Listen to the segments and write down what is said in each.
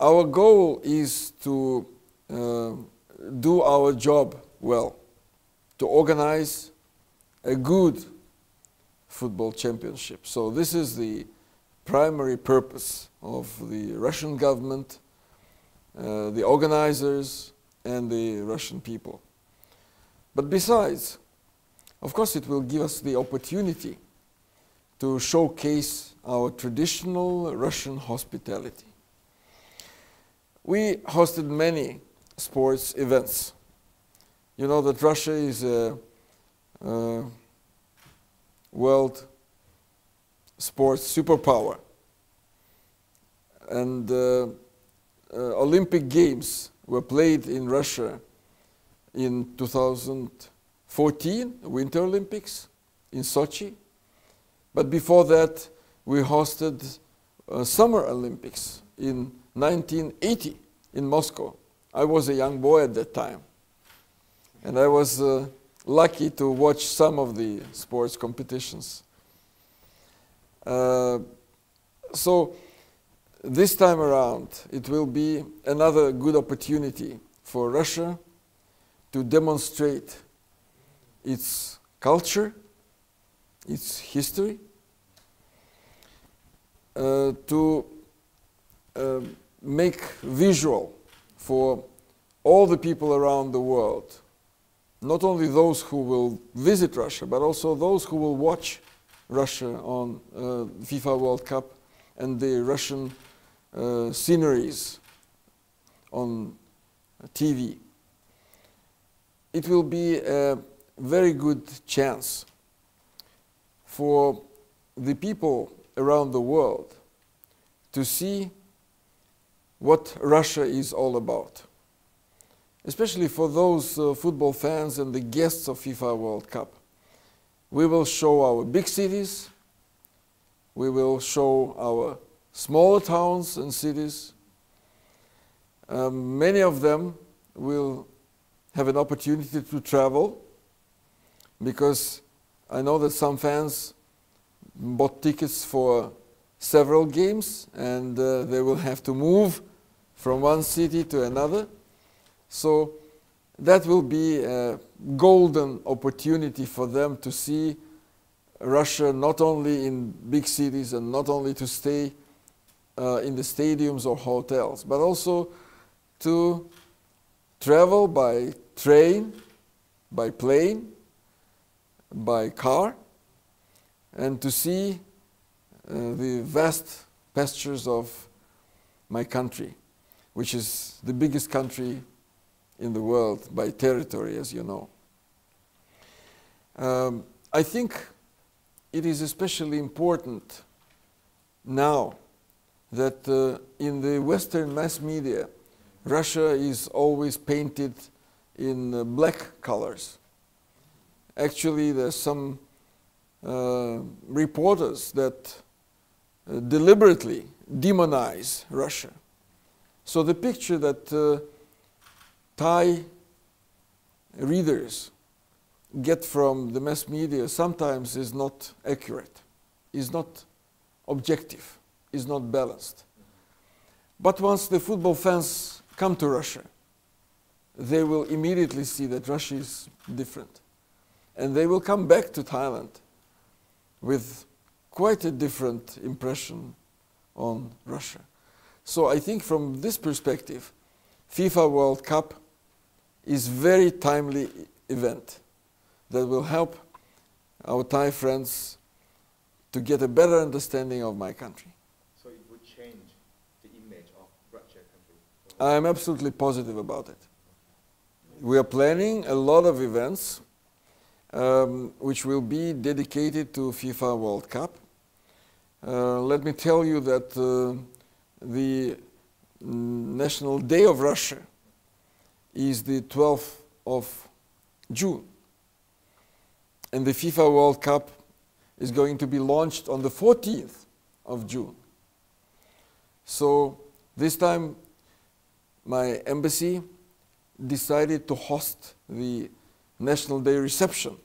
our goal is to do our job well, to organize a good football championship. So this is the primary purpose of the Russian government, the organizers, and the Russian people. But besides, of course, it will give us the opportunity to showcase our traditional Russian hospitality. We hosted many sports events. You know that Russia is a world sports superpower. And Olympic Games were played in Russia in 2014, Winter Olympics in Sochi. But before that, we hosted Summer Olympics in 1980 in Moscow. I was a young boy at that time. And I was lucky to watch some of the sports competitions. So this time around, it will be another good opportunity for Russia to demonstrate its culture, its history, to make visual for all the people around the world, not only those who will visit Russia, but also those who will watch Russia on FIFA World Cup and the Russian sceneries on TV. It will be a very good chance for the people around the world to see what Russia is all about, especially for those football fans and the guests of FIFA World Cup. We will show our big cities, we will show our smaller towns and cities. Many of them will have an opportunity to travel, because I know that some fans bought tickets for several games and they will have to move from one city to another. So that will be a golden opportunity for them to see Russia not only in big cities and not only to stay in the stadiums or hotels, but also to travel by train, by plane, by car, and to see the vast pastures of my country, which is the biggest country in the world by territory, as you know. I think it is especially important now that in the Western mass media, Russia is always painted in black colors. Actually, there's some reporters that deliberately demonize Russia. So the picture that Thai readers get from the mass media sometimes is not accurate, is not objective, is not balanced. But once the football fans come to Russia, they will immediately see that Russia is different. And they will come back to Thailand with quite a different impression on Russia. So I think from this perspective, FIFA World Cup is a very timely event that will help our Thai friends to get a better understanding of my country. So it would change the image of Russia country? I am absolutely positive about it. We are planning a lot of events which will be dedicated to FIFA World Cup. Let me tell you that the National Day of Russia is the 12th of June. And the FIFA World Cup is going to be launched on the 14th of June. So this time my embassy decided to host the National Day reception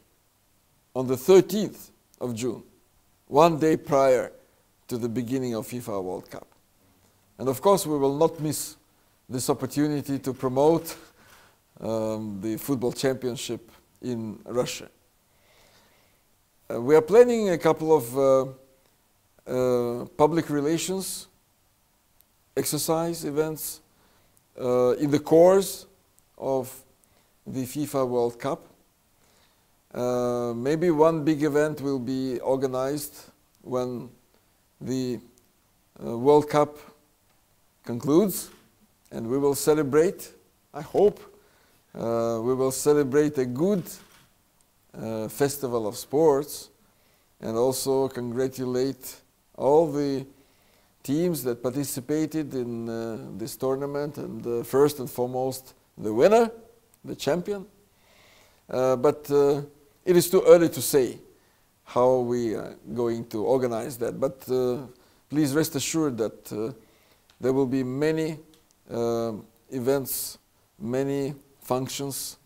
on the 13th of June, one day prior to the beginning of FIFA World Cup. And of course, we will not miss this opportunity to promote the football championship in Russia. We are planning a couple of public relations exercise events in the course of the FIFA World Cup. Maybe one big event will be organized when the World Cup concludes, and we will celebrate, I hope, we will celebrate a good festival of sports, and also congratulate all the teams that participated in this tournament, and first and foremost the winner, the champion. But it is too early to say how we are going to organize that. But please rest assured that there will be many events, many functions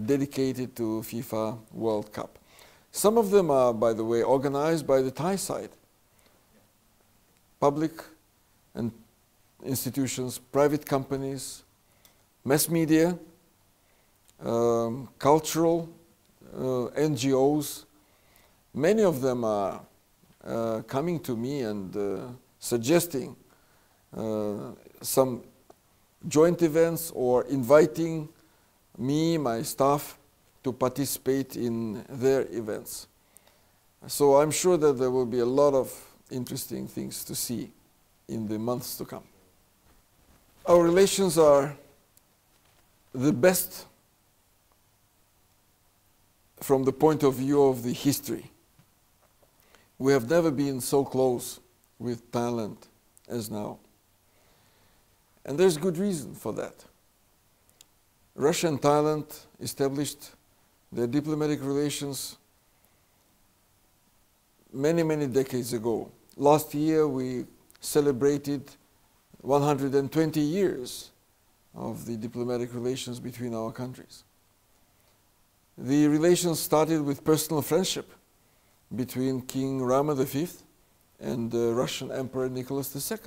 dedicated to FIFA World Cup. Some of them are, by the way, organized by the Thai side. Public and institutions, private companies, mass media, cultural NGOs. Many of them are coming to me and suggesting some joint events or inviting me, my staff, to participate in their events. So I'm sure that there will be a lot of interesting things to see in the months to come. Our relations are the best from the point of view of the history. We have never been so close with Thailand as now. And there's good reason for that. Russia and Thailand established their diplomatic relations many, many decades ago. Last year we celebrated 120 years of the diplomatic relations between our countries. The relations started with personal friendship between King Rama V and the Russian Emperor Nicholas II.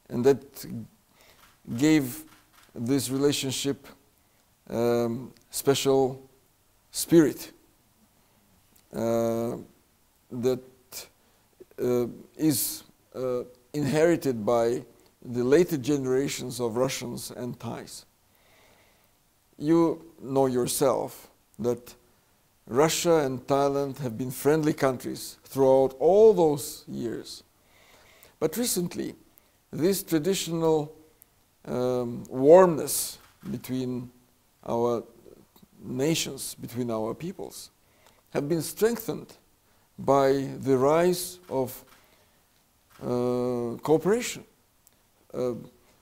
And that gave this relationship special spirit that is inherited by the later generations of Russians and Thais. You know yourself that Russia and Thailand have been friendly countries throughout all those years. But recently, this traditional warmness between our nations, between our peoples, have been strengthened by the rise of cooperation.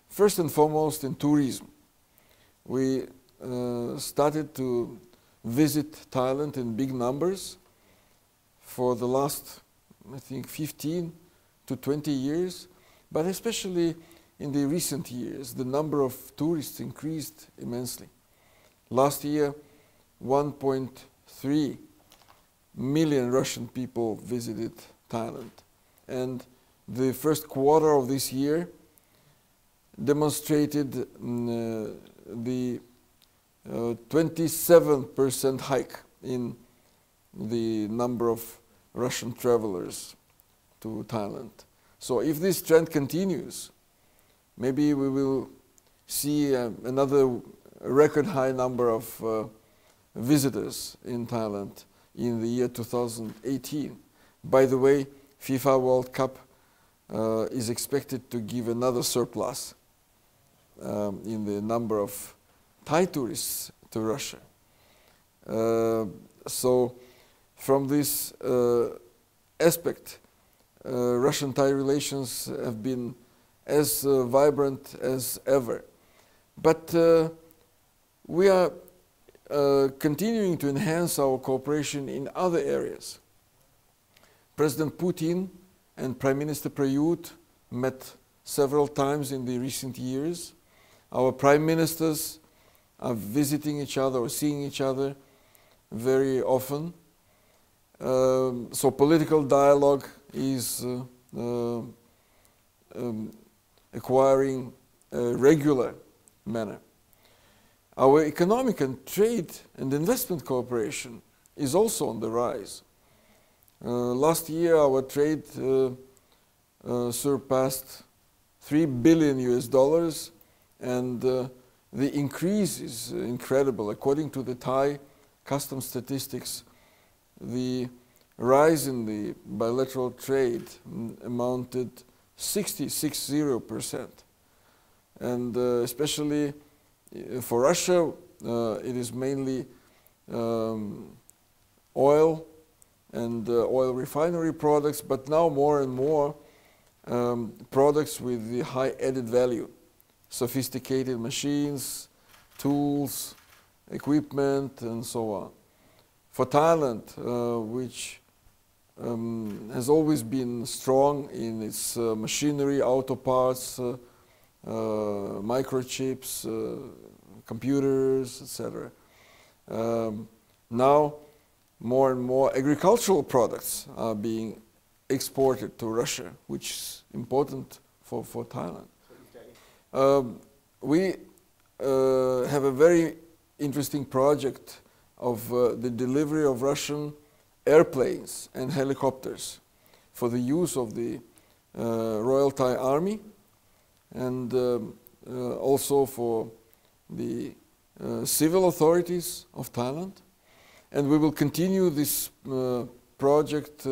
First and foremost in tourism. We started to visit Thailand in big numbers for the last, I think, 15 to 20 years, but especially in the recent years, the number of tourists increased immensely. Last year, 1.3 million Russian people visited Thailand, and the first quarter of this year demonstrated the 27% hike in the number of Russian travelers to Thailand. So if this trend continues, maybe we will see another record high number of visitors in Thailand in the year 2018. By the way, FIFA World Cup is expected to give another surplus in the number of Thai tourists to Russia. So from this aspect, Russian-Thai relations have been as vibrant as ever. But we are continuing to enhance our cooperation in other areas. President Putin and Prime Minister Prayut met several times in the recent years. Our prime ministers are visiting each other or seeing each other very often. So political dialogue is acquiring a regular manner. Our economic and trade and investment cooperation is also on the rise. Last year, our trade surpassed $3 billion US, and the increase is incredible. According to the Thai customs statistics, the rise in the bilateral trade amounted 60%. And especially for Russia, it is mainly oil and oil refinery products, but now more and more products with the high added value, sophisticated machines, tools, equipment, and so on. For Thailand, which has always been strong in its machinery, auto parts, microchips, computers, etc. Now, more and more agricultural products are being exported to Russia, which is important for Thailand. We have a very interesting project of the delivery of Russian airplanes and helicopters for the use of the Royal Thai Army, and also for the civil authorities of Thailand. And we will continue this project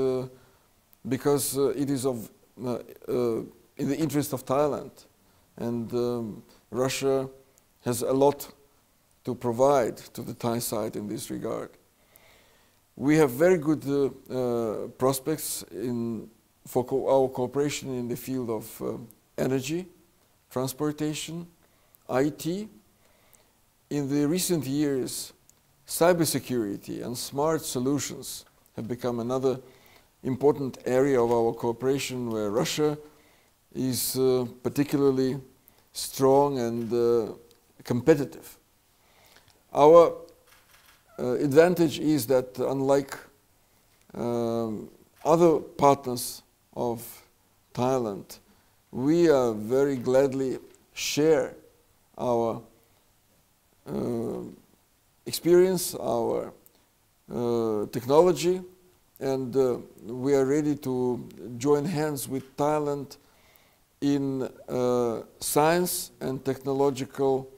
because it is of in the interest of Thailand, and Russia has a lot to provide to the Thai side in this regard. We have very good prospects for our cooperation in the field of energy, transportation, IT. In the recent years, cybersecurity and smart solutions have become another important area of our cooperation, where Russia is particularly strong and competitive. Our advantage is that, unlike other partners of Thailand, we very gladly share our experience, our technology, and we are ready to join hands with Thailand in science and technological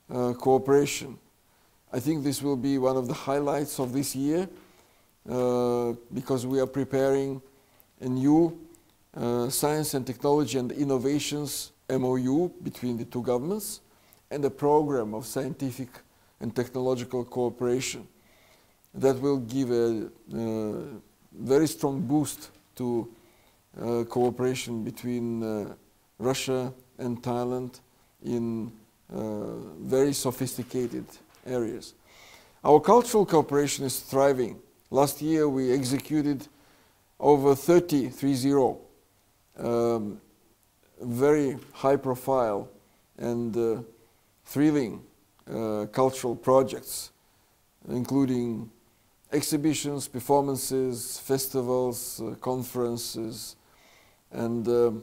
cooperation. I think this will be one of the highlights of this year because we are preparing a new science and technology and innovations MOU between the two governments and a program of scientific and technological cooperation that will give a very strong boost to cooperation between Russia and Thailand in very sophisticated areas. Our cultural cooperation is thriving. Last year we executed over 30 very high profile and thrilling cultural projects, including exhibitions, performances, festivals, conferences, and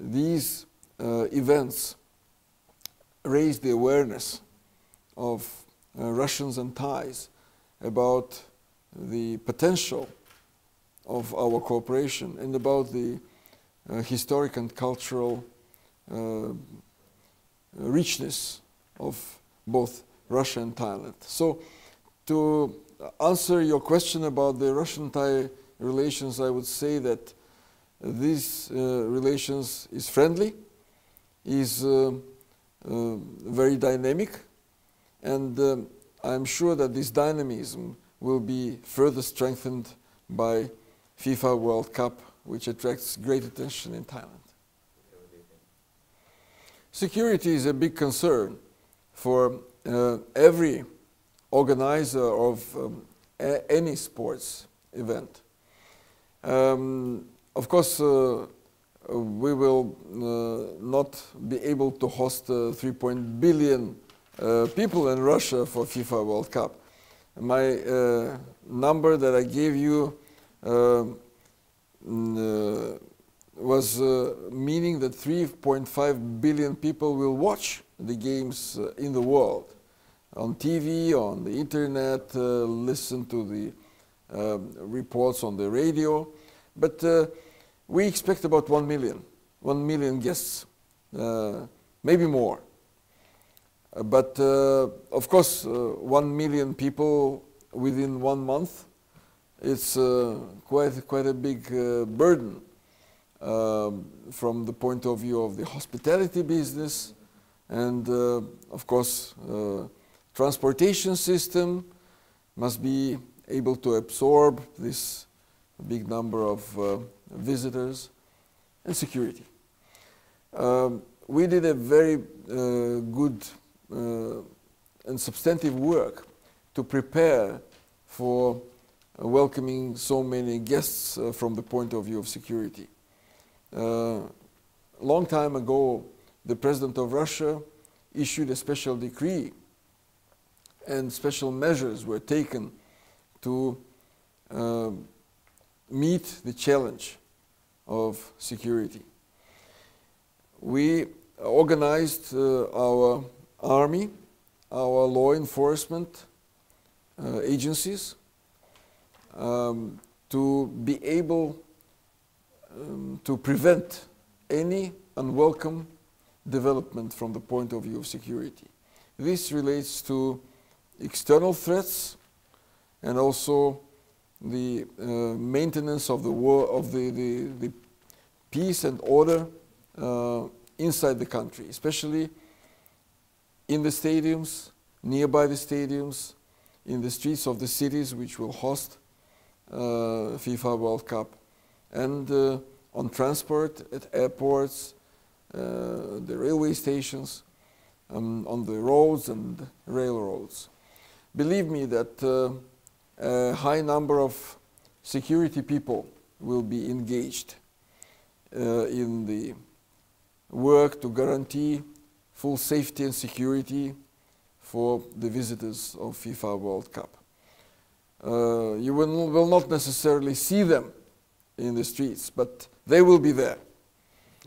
these events raise the awareness of Russians and Thais about the potential of our cooperation and about the historic and cultural richness of both Russia and Thailand. So, to answer your question about the Russian-Thai relations, I would say that these relations is friendly, is very dynamic, and I'm sure that this dynamism will be further strengthened by FIFA World Cup, which attracts great attention in Thailand. Security is a big concern for every organizer of any sports event. Of course, we will not be able to host 3 billion people in Russia for FIFA World Cup. My number that I gave you was meaning that 3.5 billion people will watch the games in the world, on TV, on the internet, listen to the reports on the radio. But we expect about 1 million guests, maybe more. But of course, 1 million people within 1 month, it's quite a big burden from the point of view of the hospitality business, and of course, transportation system must be able to absorb this big number of visitors, and security. We did a very good and substantive work to prepare for welcoming so many guests from the point of view of security. Long time ago, the President of Russia issued a special decree, and special measures were taken to meet the challenge of security. We organized our army, our law enforcement agencies to be able to prevent any unwelcome development from the point of view of security. This relates to external threats and also the maintenance of the peace and order inside the country, especially in the stadiums, nearby the stadiums, in the streets of the cities which will host FIFA World Cup, and on transport at airports, the railway stations, on the roads and railroads. Believe me that a high number of security people will be engaged in the work to guarantee full safety and security for the visitors of FIFA World Cup. You will not necessarily see them in the streets, but they will be there,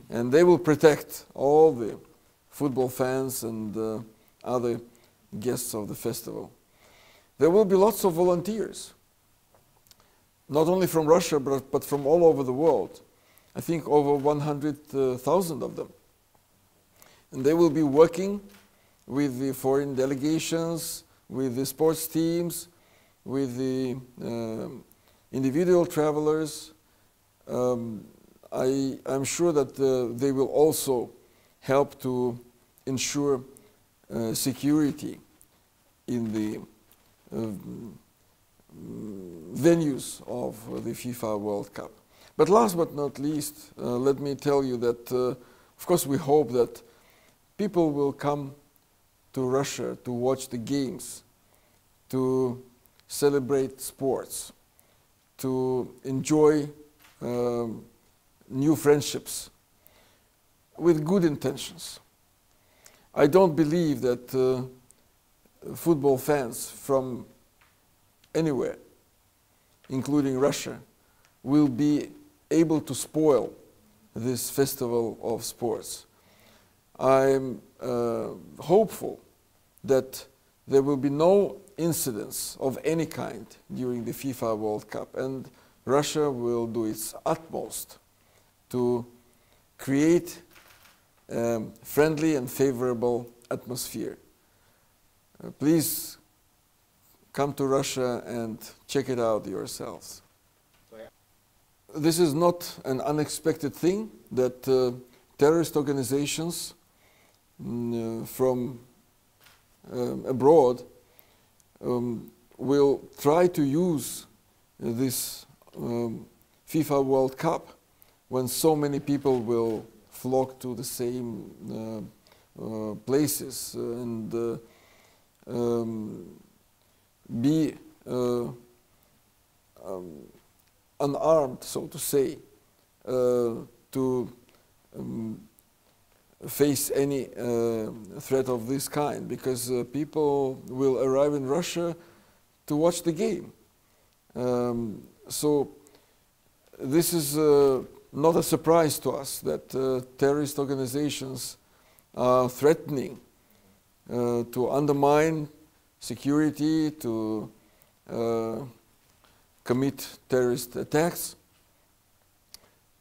and they will protect all the football fans and other guests of the festival. There will be lots of volunteers, not only from Russia, but from all over the world. I think over 100,000 of them. And they will be working with the foreign delegations, with the sports teams, with the individual travelers. I'm sure that they will also help to ensure security in the venues of the FIFA World Cup. But last but not least, let me tell you that, of course, we hope that people will come to Russia to watch the games, to celebrate sports, to enjoy new friendships with good intentions. I don't believe that football fans from anywhere, including Russia, will be able to spoil this festival of sports. I'm hopeful that there will be no incidents of any kind during the FIFA World Cup, and Russia will do its utmost to create a friendly and favorable atmosphere. Please come to Russia and check it out yourselves. This is not an unexpected thing that terrorist organizations from abroad will try to use this FIFA World Cup when so many people will flock to the same places and be unarmed, so to say, to face any threat of this kind, because people will arrive in Russia to watch the game. So this is not a surprise to us that terrorist organizations are threatening to undermine security, to commit terrorist attacks.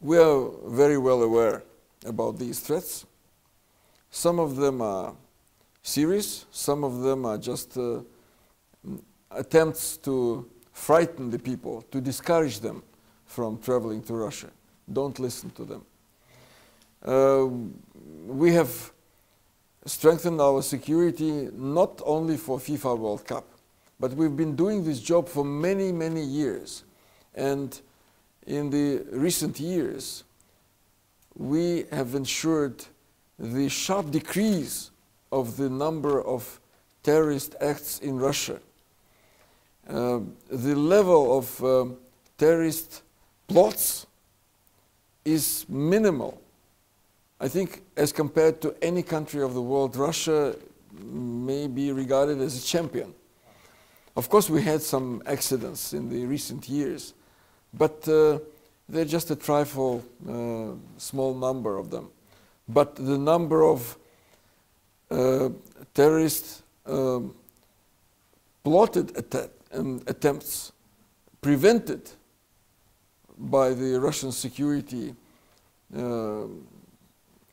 We are very well aware about these threats. Some of them are serious, some of them are just attempts to frighten the people, to discourage them from traveling to Russia. Don't listen to them. We have strengthened our security not only for FIFA World Cup, but we've been doing this job for many, many years. And in the recent years, we have ensured the sharp decrease of the number of terrorist acts in Russia. The level of terrorist plots is minimal. I think as compared to any country of the world, Russia may be regarded as a champion. Of course, we had some accidents in the recent years, but they're just a trifle small number of them. But the number of terrorist plotted attempts prevented by the Russian security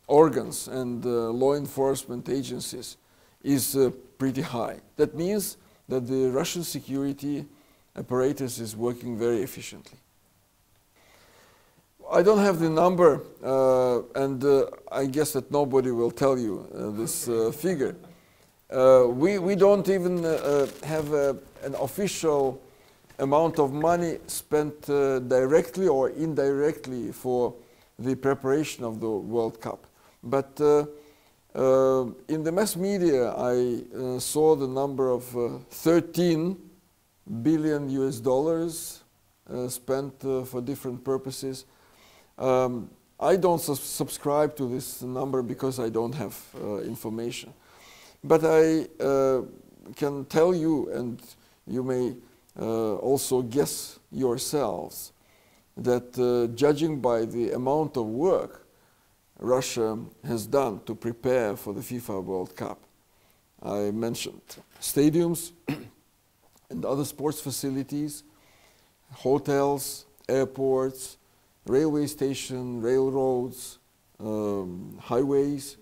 organs and law enforcement agencies is pretty high. That means that the Russian security apparatus is working very efficiently. I don't have the number, and I guess that nobody will tell you this figure. We don't even have an official amount of money spent directly or indirectly for the preparation of the World Cup. But in the mass media, I saw the number of 13 billion US dollars spent for different purposes. I don't subscribe to this number because I don't have information. But I can tell you, and you may also guess yourselves, that judging by the amount of work Russia has done to prepare for the FIFA World Cup, I mentioned stadiums and other sports facilities, hotels, airports, railway stations, railroads, highways,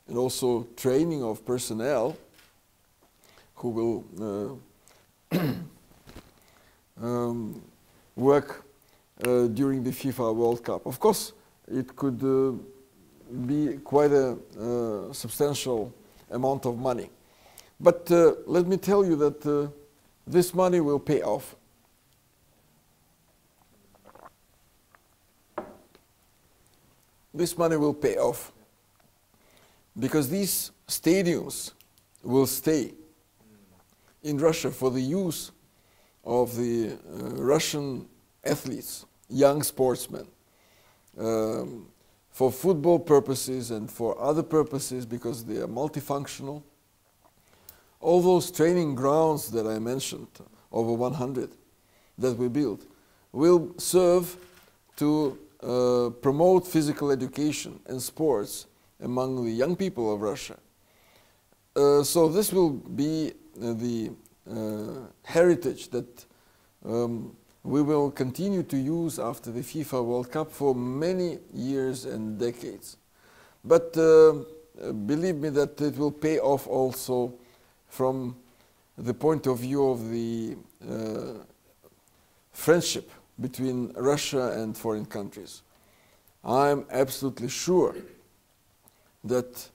and also training of personnel who will work during the FIFA World Cup. Of course, it could be quite a substantial amount of money. But let me tell you that this money will pay off. This money will pay off because these stadiums will stay in Russia for the use of the Russian athletes, young sportsmen, for football purposes and for other purposes because they are multifunctional. All those training grounds that I mentioned, over 100 that we built, will serve to promote physical education and sports among the young people of Russia. So this will be the heritage that we will continue to use after the FIFA World Cup for many years and decades. But believe me that it will pay off also from the point of view of the friendship between Russia and foreign countries. I'm absolutely sure that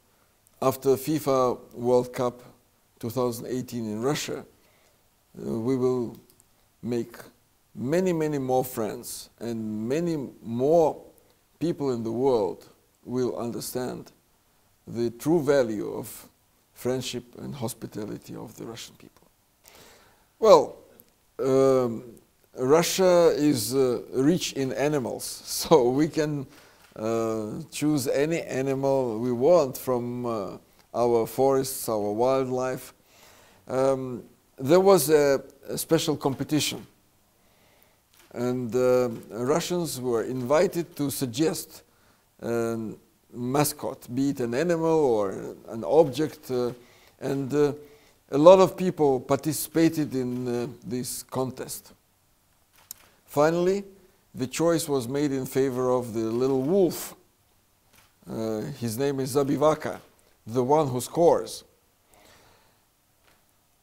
after FIFA World Cup 2018 in Russia, we will make many, many more friends, and many more people in the world will understand the true value of friendship and hospitality of the Russian people. Well, Russia is rich in animals, so we can choose any animal we want from our forests, our wildlife. There was a special competition And Russians were invited to suggest a mascot, be it an animal or an object, and a lot of people participated in this contest. Finally, the choice was made in favor of the little wolf. His name is Zabivaka, the one who scores.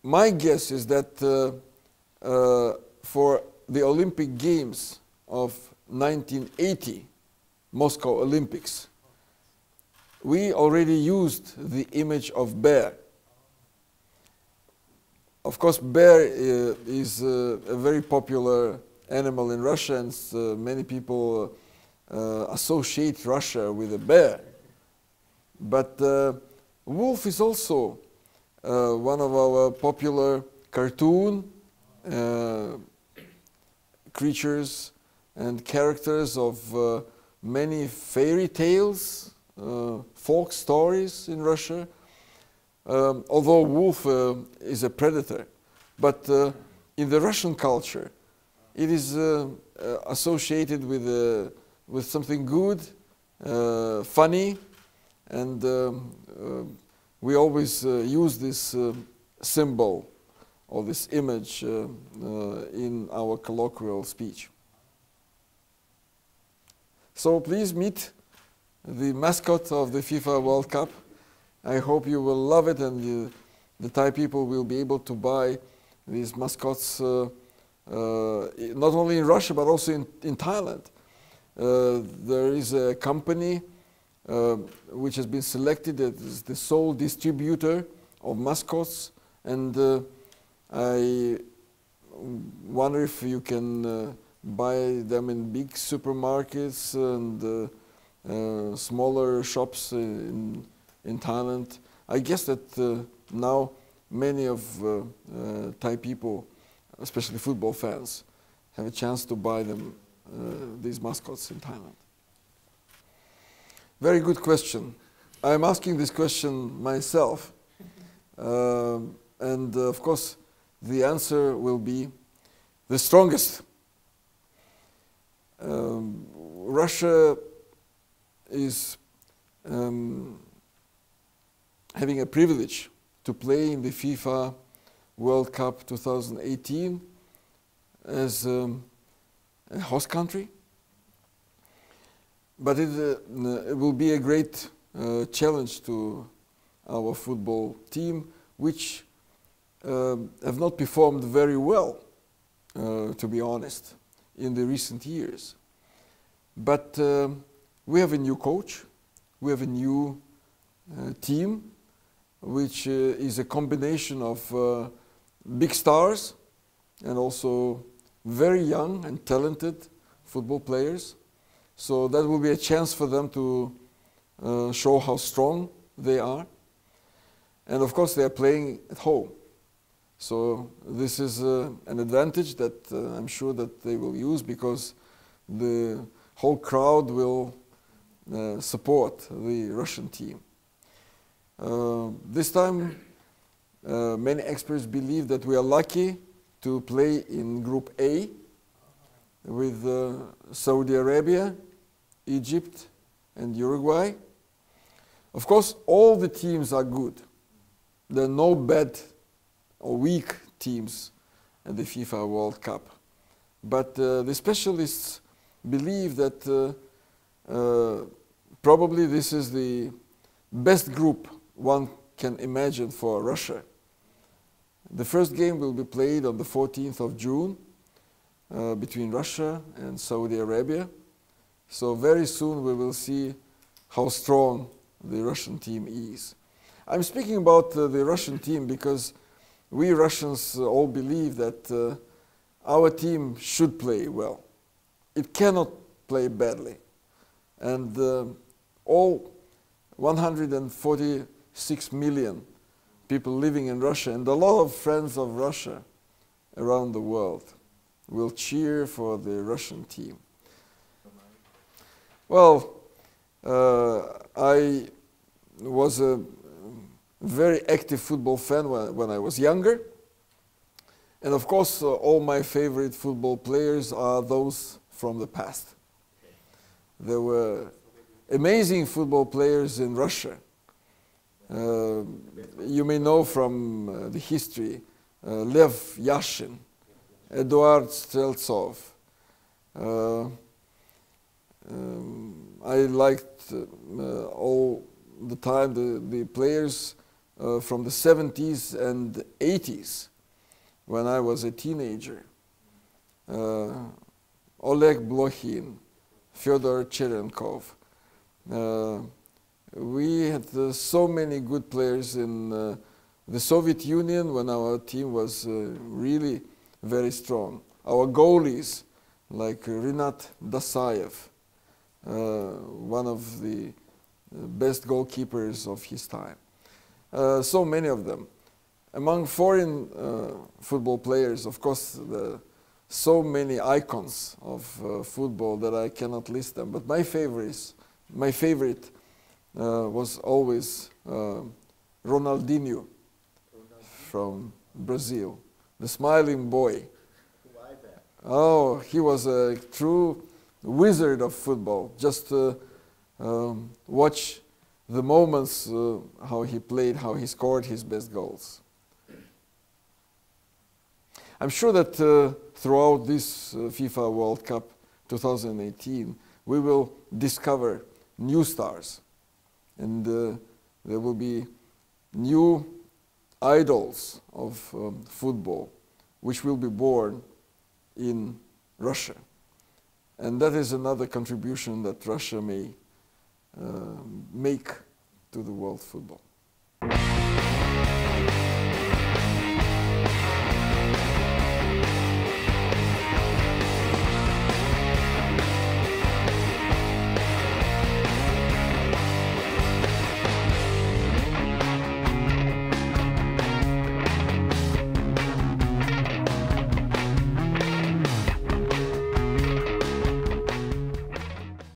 My guess is that for the Olympic Games of 1980, Moscow Olympics, we already used the image of bear. Of course, bear is a very popular animal in Russia, and many people associate Russia with a bear. But wolf is also one of our popular cartoon creatures and characters of many fairy tales, folk stories in Russia. Although wolf is a predator, but in the Russian culture, it is associated with something good, funny, and we always use this symbol or this image in our colloquial speech. So please meet the mascot of the FIFA World Cup. I hope you will love it, and the Thai people will be able to buy these mascots not only in Russia but also in Thailand. There is a company which has been selected as the sole distributor of mascots, and I wonder if you can buy them in big supermarkets and smaller shops in Thailand. I guess that now many of Thai people, especially football fans, have a chance to buy them, these mascots in Thailand. Very good question. I'm asking this question myself. And of course, the answer will be the strongest. Russia is having a privilege to play in the FIFA World Cup 2018 as a host country. But it will be a great challenge to our football team, which have not performed very well, to be honest, in the recent years. But we have a new coach, we have a new team, which is a combination of big stars and also very young and talented football players. So that will be a chance for them to show how strong they are. And of course they are playing at home. So this is an advantage that I'm sure that they will use, because the whole crowd will support the Russian team. This time many experts believe that we are lucky to play in Group A with Saudi Arabia, Egypt and Uruguay. Of course, all the teams are good. There are no bad or weak teams at the FIFA World Cup. But the specialists believe that probably this is the best group one can imagine for Russia. The first game will be played on the 14th of June between Russia and Saudi Arabia. So very soon we will see how strong the Russian team is. I'm speaking about the Russian team because we Russians all believe that our team should play well. It cannot play badly. And all 146 million people living in Russia and a lot of friends of Russia around the world will cheer for the Russian team. Well, I was a very active football fan when I was younger, And of course, all my favorite football players are those from the past. There were amazing football players in Russia. You may know from the history, Lev Yashin, Eduard Streltsov. I liked all the time the players from the 70s and 80s when I was a teenager. Oleg Blokhin, Fyodor Cherenkov. We had so many good players in the Soviet Union when our team was really very strong. Our goalies, like Rinat Dasayev, one of the best goalkeepers of his time. So many of them. Among foreign football players, of course, so many icons of football that I cannot list them. But my favorite was always Ronaldinho from Brazil, the smiling boy. Why that? Oh, he was a true wizard of football. Just watch the moments how he played, how he scored his best goals. I'm sure that throughout this FIFA World Cup 2018, we will discover new stars, and there will be new idols of football which will be born in Russia. And that is another contribution that Russia may make to the world football.